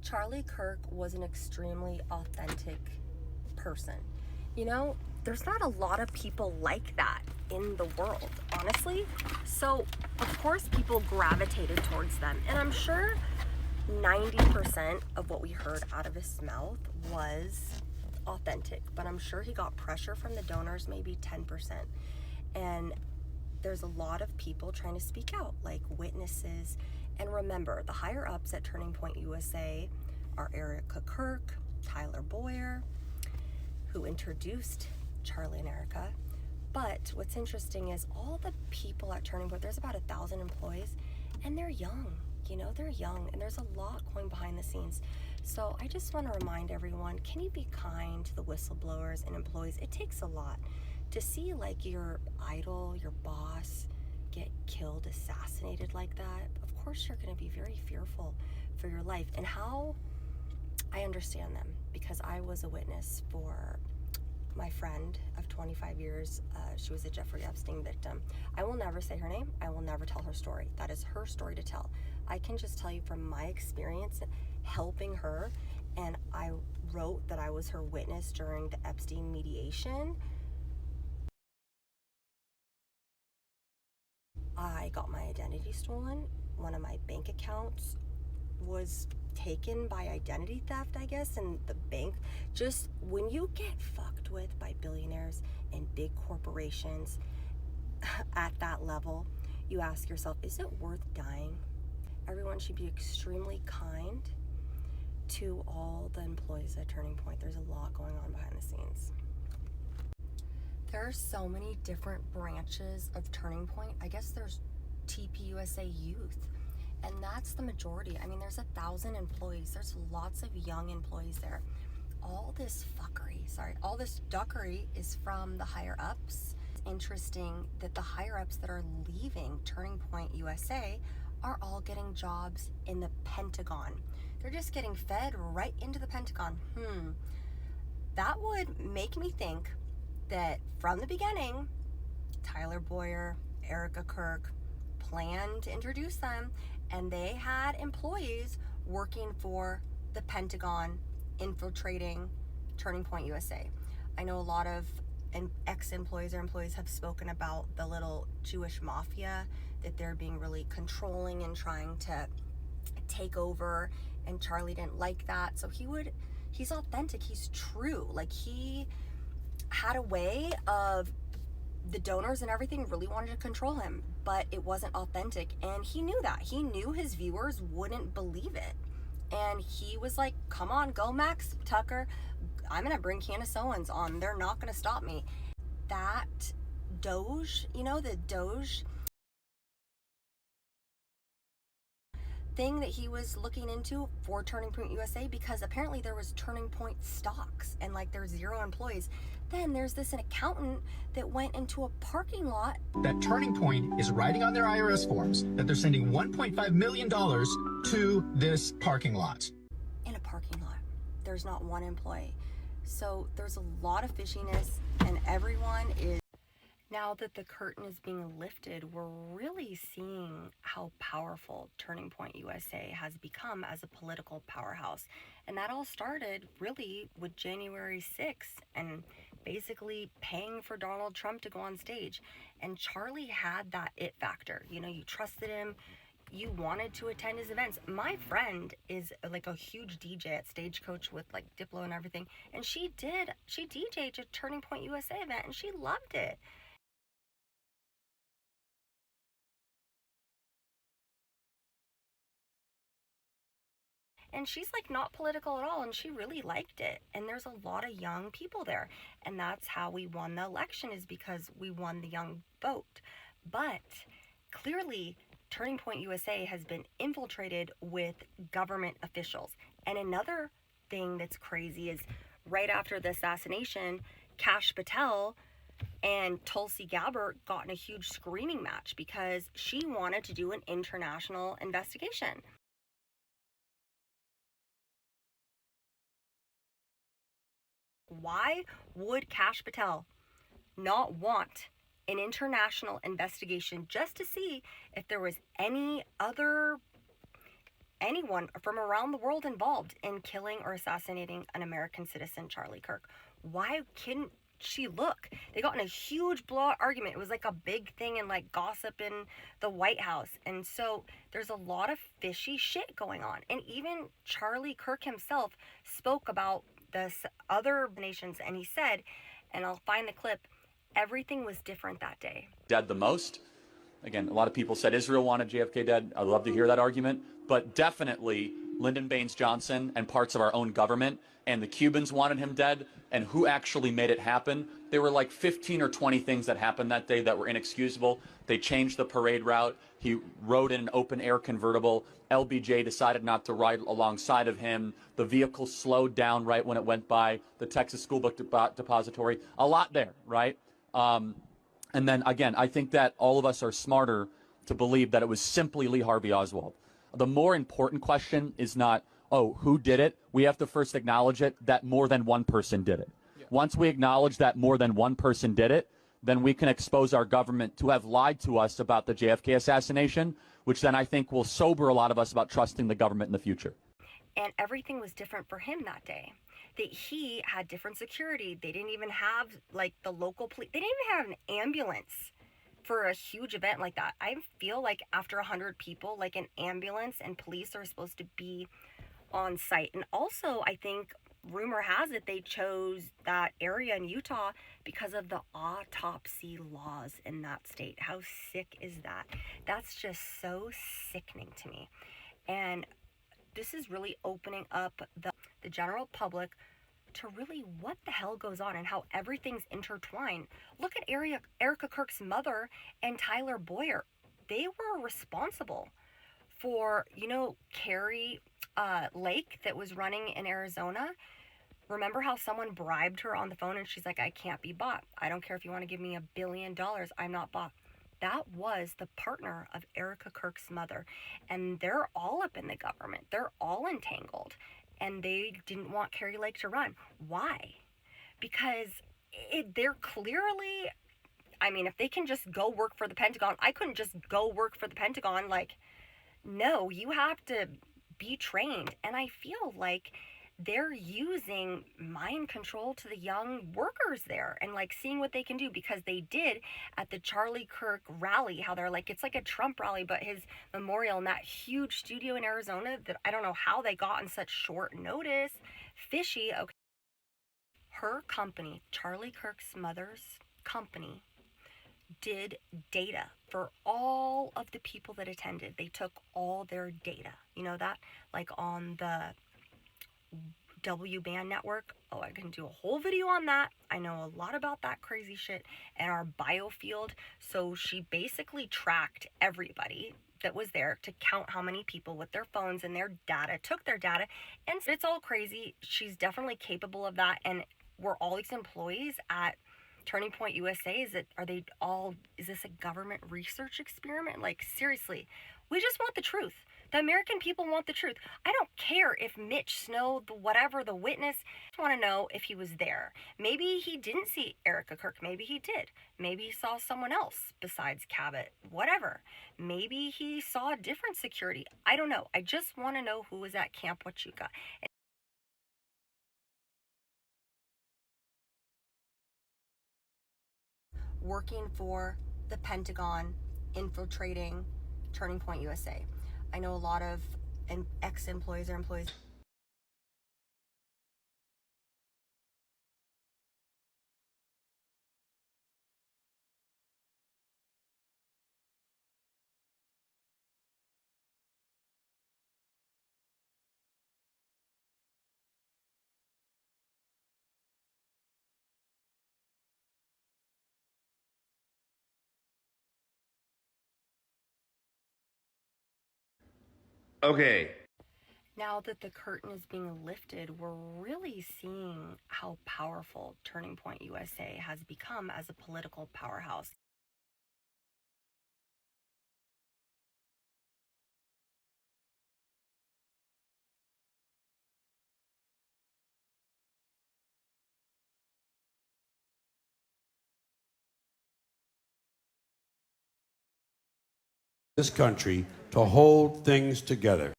Charlie Kirk was an extremely authentic person. You know, there's not a lot of people like that in the world, honestly. So, of course, people gravitated towards them. And I'm sure 90% of what we heard out of his mouth was authentic. But I'm sure he got pressure from the donors, maybe 10%. And there's a lot of people trying to speak out, like witnesses. And remember, the higher ups at Turning Point USA are Erica Kirk, Tyler Boyer, who introduced Charlie and Erica. But what's interesting is all the people at Turning Point, there's about 1,000 employees, and they're young. You know, they're young, and there's a lot going behind the scenes. So I just want to remind everyone, can you be kind to the whistleblowers and employees? It takes a lot to see like your idol, your boss, get killed, assassinated like that. Of course you're going to be very fearful for your life. And how I understand them, because I was a witness for my friend of 25 years. She was a Jeffrey Epstein victim. I will never say her name. I will never tell her story. That is her story to tell. I can just tell you from my experience helping her, and I wrote that I was her witness during the Epstein mediation. I got my identity stolen. One of my bank accounts was taken by identity theft, I guess, and the bank, just when you get fucked with by billionaires and big corporations at that level, you ask yourself, is it worth dying? Everyone should be extremely kind to all the employees at Turning Point. There's a lot going on behind the scenes. There are so many different branches of Turning Point. I guess there's TPUSA Youth, and that's the majority. I mean, there's 1,000 employees. There's lots of young employees there. All this duckery is from the higher ups. It's interesting that the higher ups that are leaving Turning Point USA are all getting jobs in the Pentagon. They're just getting fed right into the Pentagon. That would make me think that from the beginning, Tyler Boyer, Erica Kirk planned to introduce them, and they had employees working for the Pentagon infiltrating Turning Point USA. I know a lot of ex-employees or employees have spoken about the little Jewish mafia, that they're being really controlling and trying to take over, and Charlie didn't like that. So he's authentic, he's true. Like, he had a way of, the donors and everything really wanted to control him, but it wasn't authentic, and he knew that. He knew his viewers wouldn't believe it, and he was like, come on, go Max Tucker, I'm gonna bring Candace Owens on, they're not gonna stop me. That Doge, you know, the Doge thing that he was looking into for Turning Point USA, because apparently there was Turning Point stocks and like there's 0 employees. Then there's an accountant that went into a parking lot. That Turning Point is writing on their IRS forms that they're sending $1.5 million to this parking lot. In a parking lot. There's not one employee. So there's a lot of fishiness, and everyone is, now that the curtain is being lifted, we're really seeing how powerful Turning Point USA has become as a political powerhouse. And that all started really with January 6th and basically paying for Donald Trump to go on stage. And Charlie had that it factor. You know, you trusted him, you wanted to attend his events. My friend is like a huge DJ at Stagecoach with like Diplo and everything. And she DJ'd a Turning Point USA event, and she loved it. And she's like not political at all, and she really liked it. And there's a lot of young people there, and that's how we won the election, is because we won the young vote. But clearly Turning Point USA has been infiltrated with government officials. And another thing that's crazy is right after the assassination, Kash Patel and Tulsi Gabbard got in a huge screaming match because she wanted to do an international investigation. Why would Kash Patel not want an international investigation just to see if there was any other anyone from around the world involved in killing or assassinating an American citizen, Charlie Kirk. Why couldn't she look? They got in a huge blowout argument. It was like a big thing and like gossip in the White House. And so there's a lot of fishy shit going on. And even Charlie Kirk himself spoke about this other nations, and he said, and I'll find the clip, everything was different that day. Dead the most. Again, a lot of people said Israel wanted JFK dead. I'd love to hear that argument. But definitely Lyndon Baines Johnson and parts of our own government and the Cubans wanted him dead. And who actually made it happen? There were like 15 or 20 things that happened that day that were inexcusable. They changed the parade route. He rode in an open-air convertible. LBJ decided not to ride alongside of him. The vehicle slowed down right when it went by the Texas School Book Depository. A lot there, right? And then, again, I think that all of us are smarter to believe that it was simply Lee Harvey Oswald. The more important question is not, oh, who did it? We have to first acknowledge it that more than one person did it. Yeah. Once we acknowledge that more than one person did it, then we can expose our government to have lied to us about the JFK assassination, which then I think will sober a lot of us about trusting the government in the future. And everything was different for him that day. That he had different security. They didn't even have like the local police. They didn't even have an ambulance for a huge event like that. I feel like after 100 people, like an ambulance and police are supposed to be on site. And also, I think rumor has it they chose that area in Utah because of the autopsy laws in that state. How sick is that? That's just so sickening to me. And this is really opening up the general public to really what the hell goes on and how everything's intertwined. Look at Erica Kirk's mother and Tyler Boyer. They were responsible for, Carrie Lake that was running in Arizona. Remember how someone bribed her on the phone and she's like, I can't be bought. I don't care if you want to give me $1 billion. I'm not bought. That was the partner of Erica Kirk's mother. And they're all up in the government. They're all entangled. And they didn't want Carrie Lake to run. Why? Because they're clearly, if they can just go work for the Pentagon, I couldn't just go work for the Pentagon. Like, no, you have to be trained. And I feel like they're using mind control to the young workers there and like seeing what they can do, because they did at the Charlie Kirk rally, how they're like, it's like a Trump rally, but his memorial in that huge studio in Arizona that I don't know how they got in such short notice. Fishy. Okay. Her company, Charlie Kirk's mother's company, did data for all of the people that attended. They took all their data, that, like on the W-band network. Oh, I can do a whole video on that. I know a lot about that crazy shit and our biofield. So she basically tracked everybody that was there to count how many people with their phones and their data took their data. And it's all crazy. She's definitely capable of that. And were all these employees at Turning Point USA, is this a government research experiment? Like, seriously, we just want the truth. The American people want the truth. I don't care if Mitch Snow, the witness, I want to know if he was there. Maybe he didn't see Erica Kirk. Maybe he did. Maybe he saw someone else besides Cabot. Whatever. Maybe he saw different security. I don't know. I just want to know who was at Camp Huachuca. Working for the Pentagon, infiltrating Turning Point USA. I know a lot of ex-employees or employees. Okay. Now that the curtain is being lifted, we're really seeing how powerful Turning Point USA has become as a political powerhouse. This country to hold things together.